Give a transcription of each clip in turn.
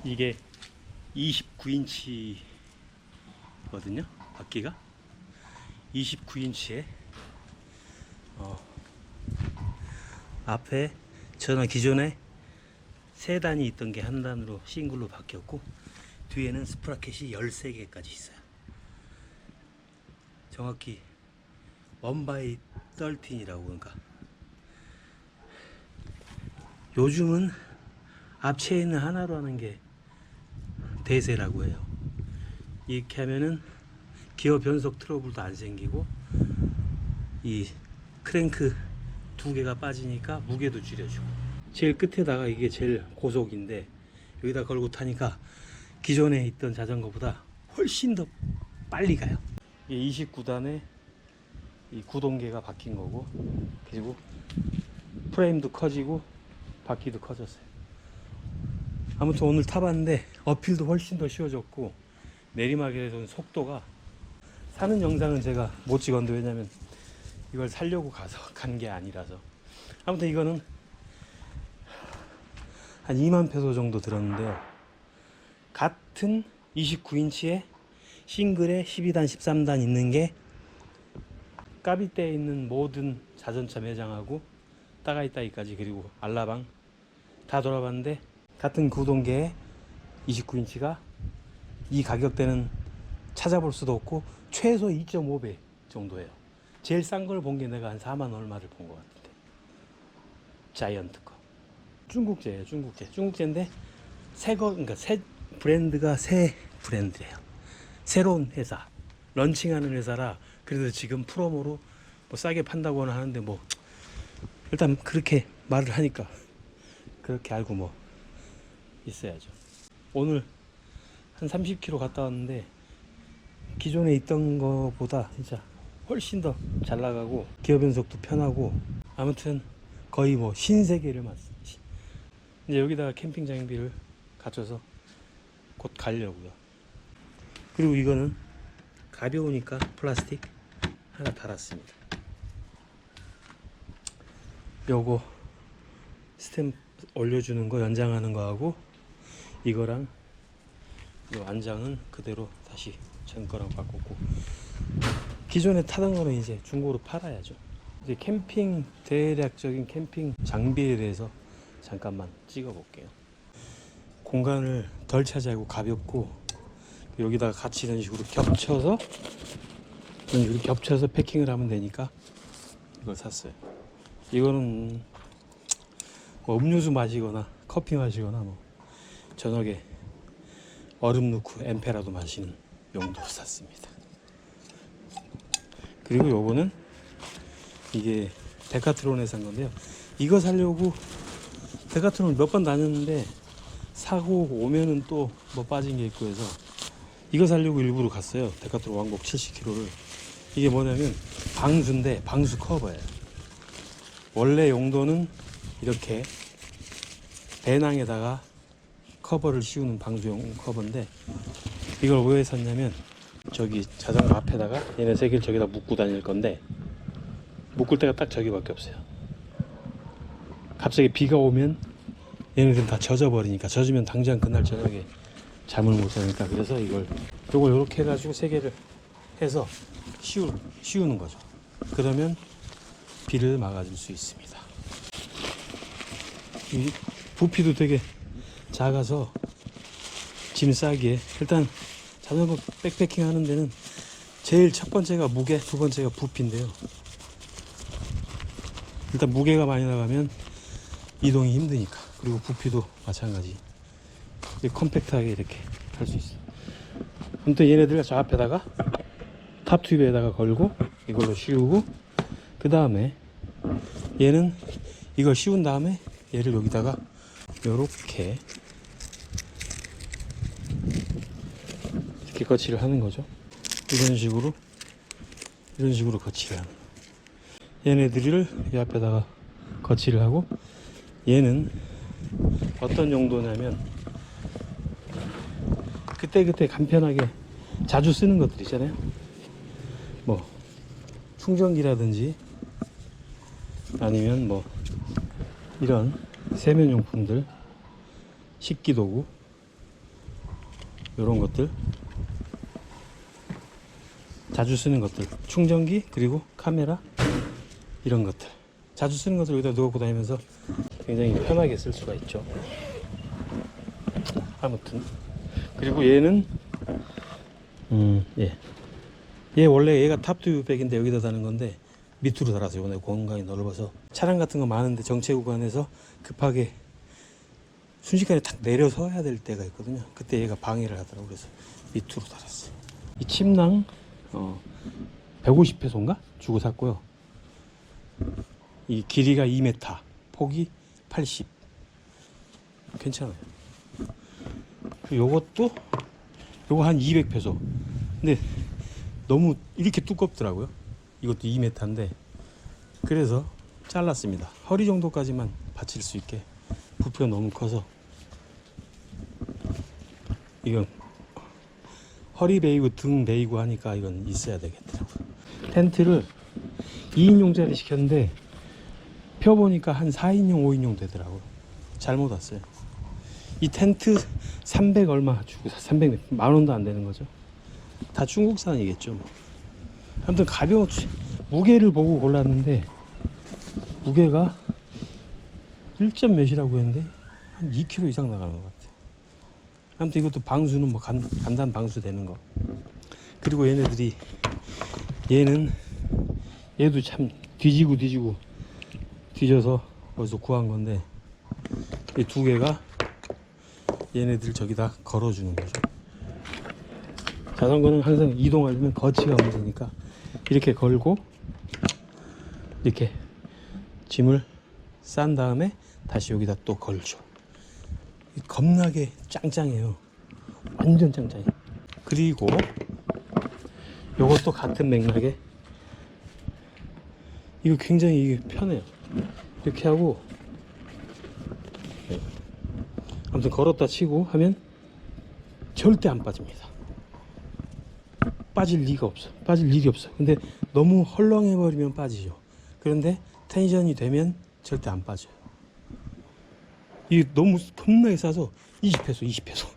이게 29인치거든요. 바퀴가 29인치에 앞에 저는 기존에 세 단이 있던 게 한 단으로 싱글로 바뀌었고, 뒤에는 스프라켓이 13개까지 있어요. 정확히 1x13이라고. 그러니까 요즘은 앞체인을 하나로 하는 게 대세라고 해요. 이렇게 하면은 기어 변속 트러블도 안 생기고, 이 크랭크 2개가 빠지니까 무게도 줄여주고. 제일 끝에다가 이게 제일 고속인데, 여기다 걸고 타니까 기존에 있던 자전거보다 훨씬 더 빨리 가요. 이게 29단에 이 구동계가 바뀐 거고, 그리고 프레임도 커지고 바퀴도 커졌어요. 아무튼 오늘 타봤는데 어필도 훨씬 더 쉬워졌고, 내리막에서는 속도가, 사는 영상은 제가 못 찍었는데, 왜냐면 이걸 살려고 가서 간 게 아니라서. 아무튼 이거는 한 2만 페소 정도 들었는데요. 같은 29인치에 싱글에 12단 13단 있는 게 까비떼에 있는 모든 자전차 매장하고 따가이따이까지, 그리고 알라방 다 돌아봤는데, 같은 구동계에 29인치가 이 가격대는 찾아볼 수도 없고 최소 2.5배 정도예요. 제일 싼 걸 본 게 내가 한 4만 얼마를 본 것 같은데, 자이언트 거. 중국제예요. 중국제인데 새거, 그러니까 새 브랜드가 새 브랜드예요. 새로운 회사, 런칭하는 회사라. 그래서 지금 프로모로 뭐 싸게 판다고는 하는데, 뭐 일단 그렇게 말을 하니까 그렇게 알고 뭐 있어야죠. 오늘 한 30km 갔다 왔는데 기존에 있던 거보다 진짜 훨씬 더 잘 나가고, 기어 변속도 편하고, 아무튼 거의 뭐 신세계를 맞습니다. 이제 여기다가 캠핑 장비를 갖춰서 곧 가려고요. 그리고 이거는 가벼우니까 플라스틱 하나 달았습니다. 요거 스탬프 올려주는 거, 연장하는 거 하고, 이거랑 요 안장은 그대로 다시 전 거랑 바꿨고, 기존에 타던 거는 이제 중고로 팔아야죠. 이제 캠핑, 대략적인 캠핑 장비에 대해서 잠깐만 찍어 볼게요. 공간을 덜 차지하고 가볍고, 여기다가 같이 이런 식으로 겹쳐서 패킹을 하면 되니까 이걸 샀어요. 이거는 뭐 음료수 마시거나 커피 마시거나, 뭐 저녁에 얼음 넣고 엠페라도 마시는 용도로 샀습니다. 그리고 요거는 이게 데카트론에 산 건데요. 이거 사려고 데카트론 몇 번 다녔는데, 사고 오면은 또 뭐 빠진 게 있고 해서 이거 사려고 일부러 갔어요. 데카트론 왕복 70km를. 이게 뭐냐면 방수인데, 방수 커버예요. 원래 용도는 이렇게 배낭에다가 커버를 씌우는 방수용 커버인데, 이걸 왜 샀냐면, 저기 자전거 앞에다가 얘네 세 개를 저기다 묶고 다닐 건데, 묶을 데가 딱 저기밖에 없어요. 갑자기 비가 오면 얘네들은 다 젖어버리니까, 젖으면 당장 그날 저녁에 잠을 못 자니까. 그래서 요걸 이렇게 해가지고 세 개를 해서 씌우는 거죠. 그러면 비를 막아줄 수 있습니다. 이 부피도 되게 작아서 짐 싸기에, 일단 자전거 백패킹 하는 데는 제일 첫 번째가 무게, 두 번째가 부피인데요. 일단 무게가 많이 나가면 이동이 힘드니까, 그리고 부피도 마찬가지. 컴팩트하게 이렇게 할 수 있어요. 아무튼 얘네들 저 앞에다가 탑 튜브에다가 걸고 이걸로 씌우고, 그 다음에 얘는 이걸 씌운 다음에 얘를 여기다가 요렇게 이렇게 거치를 하는 거죠. 이런 식으로 거치를 하는 거예요. 얘네들을 이 앞에다가 거치를 하고, 얘는 어떤 용도냐면 그때그때 간편하게 자주 쓰는 것들 있잖아요. 뭐 충전기라든지, 아니면 뭐 이런 세면용품들, 식기도구, 요런 것들, 자주 쓰는 것들, 충전기 그리고 카메라, 이런 것들 자주 쓰는 것을 여기다 넣고 다니면서 굉장히 편하게 쓸 수가 있죠. 아무튼 그리고 얘는 얘 원래 얘가 탑2 백인데 여기다 다는 건데 밑으로 달아서 이번에 공간이 넓어서 차량 같은 거 많은데 정체 구간에서 급하게 순식간에 탁 내려서야 될 때가 있거든요. 그때 얘가 방해를 하더라고요. 그래서 밑으로 달았어요. 이 침낭 150페소인가 주고 샀고요. 이 길이가 2m, 폭이 80. 괜찮아요. 요것도 요거 한 200페소. 근데 너무 이렇게 두껍더라고요. 이것도 2m인데 그래서 잘랐습니다. 허리 정도까지만 받칠 수 있게. 부피가 너무 커서 이건 허리 베이고 등 베이고 하니까 이건 있어야 되겠더라고요. 텐트를 2인용짜리 시켰는데 펴보니까 한 4인용 5인용 되더라고요. 잘못 왔어요. 이 텐트 300 얼마 주고 300 만원도 안 되는 거죠. 다 중국산이겠죠 뭐. 아무튼 가벼워. 무게를 보고 골랐는데 무게가 1점 몇이라고 했는데 한 2kg 이상 나가는 것 같아요. 아무튼 이것도 방수는 뭐 간단 방수 되는 거. 그리고 얘네들이 얘도 참 뒤지고 뒤져서 어디서 구한 건데 이 두 개가 얘네들 저기다 걸어주는 거죠. 자전거는 항상 이동하려면 거치가 문제니까 이렇게 걸고 이렇게 짐을 싼 다음에 다시 여기다 또 걸죠. 겁나게 짱짱해요. 완전 짱짱해. 그리고 요것도 같은 맥락에 이거 굉장히 이게 편해요. 이렇게 하고 아무튼 걸었다 치고 하면 절대 안 빠집니다. 빠질 리가 없어. 빠질 일이 없어. 근데 너무 헐렁해 버리면 빠지죠. 그런데 텐션이 되면 절대 안 빠져요. 이게 너무 겁나게 싸서 20페소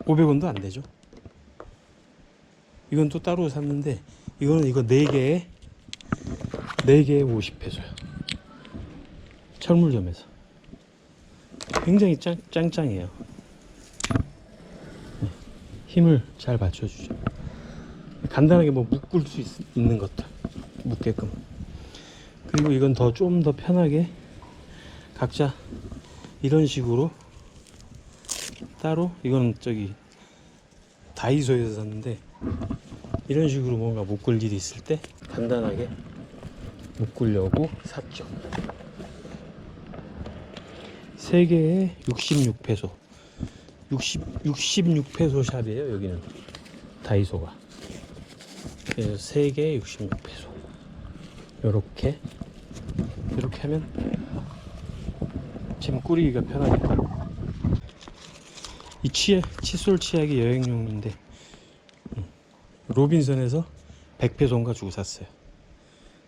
500원도 안 되죠. 이건 또 따로 샀는데 이거 4개에 50페소야. 철물점에서. 굉장히 짱짱해요. 힘을 잘 받쳐주죠. 간단하게 뭐 묶을 수 있는 것들 묶게끔. 그리고 이건 좀 더 편하게 각자 이런 식으로 따로, 이건 저기 다이소에서 샀는데 이런 식으로 뭔가 묶을 일이 있을 때 간단하게 묶으려고 샀죠. 3개에 66페소. 66페소 샵이에요. 여기는 다이소가. 그래서 3개에 66페소. 요렇게 하면 짐 꾸리기가 편하니까. 이 칫솔 치약이 여행용인데 로빈선에서 100페소인가 주고 샀어요.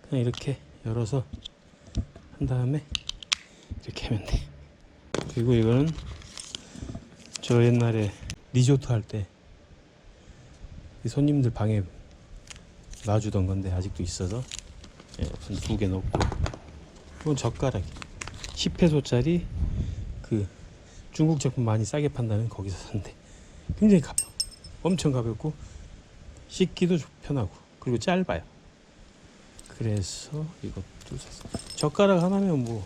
그냥 이렇게 열어서 한 다음에 이렇게 하면 돼. 그리고 이거는 저 옛날에 리조트 할 때 손님들 방에 놔주던 건데 아직도 있어서 2개 넣고. 이건 젓가락이 10페소짜리 그 중국 제품 많이 싸게 판다는 거기서 샀는데 굉장히 가벼워. 엄청 가볍고 씻기도 편하고 그리고 짧아요. 그래서 이것도 샀어요. 젓가락 하나면 뭐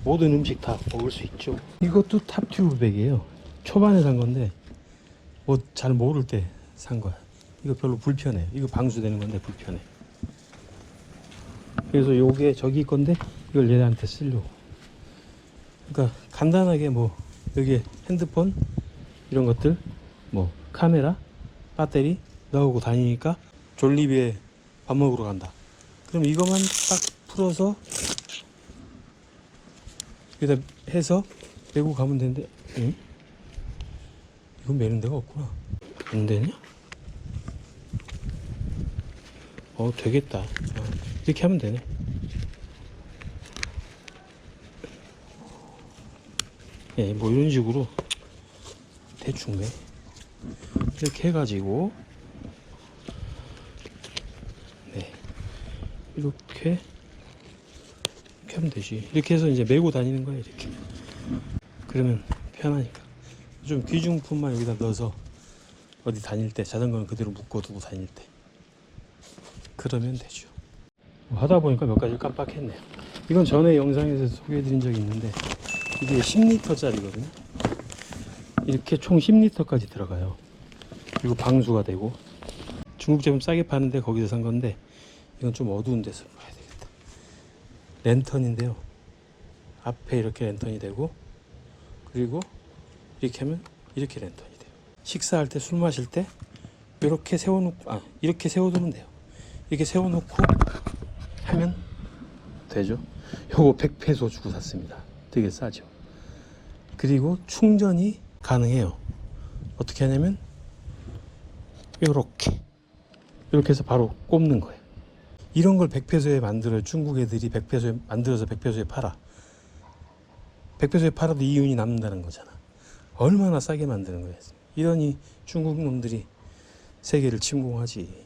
모든 음식 다 먹을 수 있죠. 이것도 탑튜브 백이에요. 초반에 산 건데 뭐 잘 모를 때 산 거야. 이거 별로 불편해요. 이거 방수되는 건데 불편해. 그래서 요게 저기 건데 이걸 얘한테 쓰려고. 그러니까 간단하게 뭐 여기에 핸드폰 이런 것들 뭐 카메라 배터리 넣고 다니니까 졸리비에 밥 먹으러 간다. 그럼 이것만 딱 풀어서 여기다 해서 메고 가면 되는데, 응? 이건 매는 데가 없구나. 안 되냐? 되겠다. 이렇게 하면 되네. 뭐 이런 식으로 대충 매. 이렇게 해가지고 네 이렇게 하면 되지. 이렇게 해서 이제 메고 다니는 거야. 이렇게 그러면 편하니까. 좀 귀중품만 여기다 넣어서 어디 다닐 때 자전거는 그대로 묶어두고 다닐 때 그러면 되죠. 하다 보니까 몇 가지 깜빡했네요. 이건 전에 영상에서 소개해드린 적이 있는데 이게 10리터짜리거든요. 이렇게 총 10리터까지 들어가요. 그리고 방수가 되고 중국 제품 싸게 파는데 거기서 산 건데 이건 좀 어두운 데서 봐야 되겠다. 랜턴인데요. 앞에 이렇게 랜턴이 되고 그리고 이렇게 하면 이렇게 랜턴이 돼요. 식사할 때 술 마실 때 이렇게 세워놓고 이렇게 세워두면 돼요. 이렇게 세워놓고 하면 되죠. 요거 100페소 주고 샀습니다. 되게 싸죠. 그리고 충전이 가능해요. 어떻게 하냐면 이렇게 해서 바로 꼽는 거예요. 이런 걸 100페소에 만들어요. 중국 애들이 100페소에 만들어서 100페소에 팔아. 100페소에 팔아도 이윤이 남는다는 거잖아. 얼마나 싸게 만드는 거예요. 이러니 중국 놈들이 세계를 침공하지.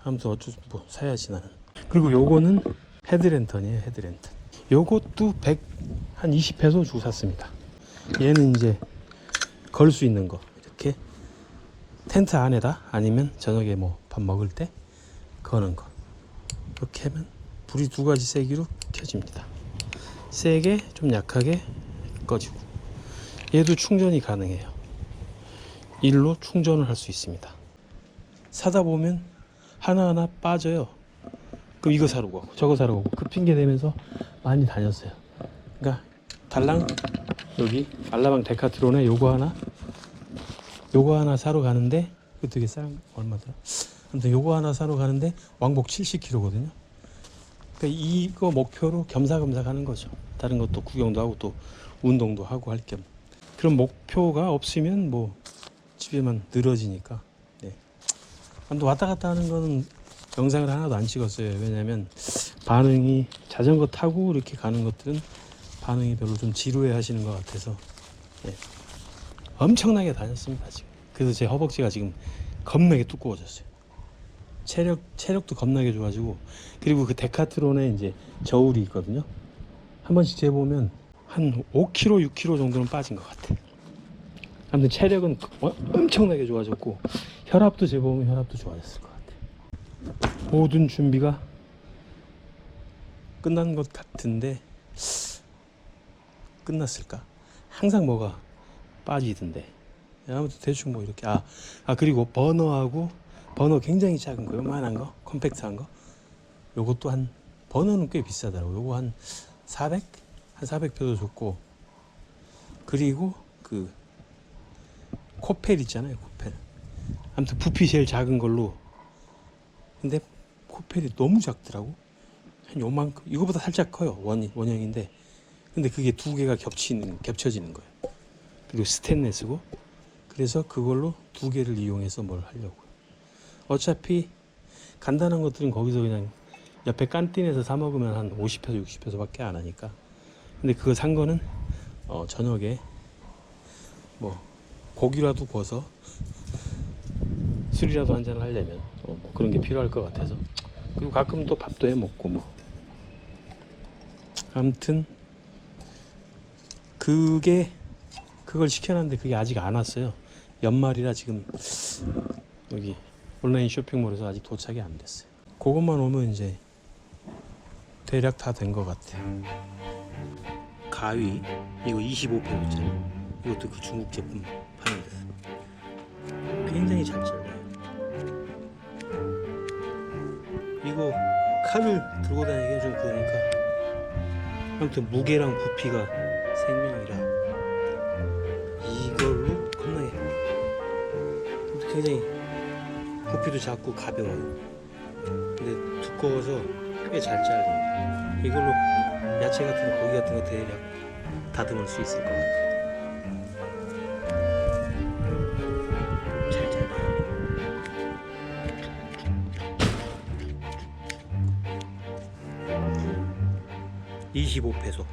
아무튼 어쩌 뭐 사야지 나는. 그리고 요거는 헤드랜턴이에요. 헤드랜턴. 요것도 한 20페소 주고 샀습니다. 얘는 이제 걸 수 있는 거. 이렇게 텐트 안에다 아니면 저녁에 뭐 밥 먹을 때 거는 거. 이렇게 하면 불이 두 가지 세기로 켜집니다. 세게 좀 약하게 꺼지고. 얘도 충전이 가능해요. 일로 충전을 할 수 있습니다. 사다 보면 하나하나 빠져요. 그럼 이거 사러 가고 저거 사러 가고 그 핑계 대면서 많이 다녔어요. 그러니까 달랑 여기 알라방 데카트론에 요거 하나 사러 가는데 그 되게 싼 얼마더라? 아무튼 요거 하나 사러 가는데 왕복 70km거든요. 그러니까 이거 목표로 겸사겸사 가는 거죠. 다른 것도 구경도 하고 또 운동도 하고 할 겸. 그런 목표가 없으면 뭐 집에만 늘어지니까. 네. 아무튼 왔다 갔다 하는 거는 영상을 하나도 안 찍었어요. 왜냐면 반응이 자전거 타고 이렇게 가는 것들은 반응이 별로 좀 지루해 하시는 것 같아서. 네. 엄청나게 다녔습니다 지금. 그래서 제 허벅지가 지금 겁나게 두꺼워졌어요. 체력도 겁나게 좋아지고. 그리고 그 데카트론에 이제 저울이 있거든요. 한 번씩 재보면 한 5kg, 6kg 정도는 빠진 것 같아. 아무튼 체력은 엄청나게 좋아졌고 혈압도 재보면 혈압도 좋아졌을 것 같아. 모든 준비가 끝난 것 같은데 끝났을까? 항상 뭐가 빠지던데. 아무튼 대충 뭐 이렇게 그리고 버너 굉장히 작은 거, 요만한 거, 컴팩트한 거. 요것도 버너는 꽤 비싸더라고. 요거 한 400페소 줬고. 그리고 그 코펠 있잖아요, 코펠. 아무튼 부피 제일 작은 걸로. 근데 코펠이 너무 작더라고. 한 요만큼. 이거보다 살짝 커요. 원형인데. 근데 그게 두 개가 겹쳐지는 거예요. 그리고 스테인레스고. 그래서 그걸로 두 개를 이용해서 뭘 하려고. 어차피 간단한 것들은 거기서 그냥 옆에 깐틴에서 사 먹으면 한 50페소, 60페소 밖에 안 하니까. 근데 그거 산 거는 저녁에 뭐 고기라도 구워서 술이라도 한잔 하려면 뭐 그런 게 필요할 것 같아서. 그리고 가끔 또 밥도 해 먹고 뭐. 아무튼 그걸 시켜놨는데 그게 아직 안 왔어요. 연말이라 지금 여기 온라인 쇼핑몰에서 아직 도착이 안 됐어요. 그것만 오면 이제 대략 다 된 것 같아요. 가위 이거 25페소짜리. 이것도 그 중국 제품 파는 데 굉장히 잘 잘라요. 이거 칼을 들고 다니기 좀 그러니까. 아무튼 무게랑 부피가 생명이라 이걸로 겁나게 굉장히 부피도 작고 가벼워요. 근데 두꺼워서 꽤 잘 잘려요. 이걸로 야채 같은 거, 고기 같은 거 대략 다듬을 수 있을 것 같아요. 잘 잘려요. 25페소.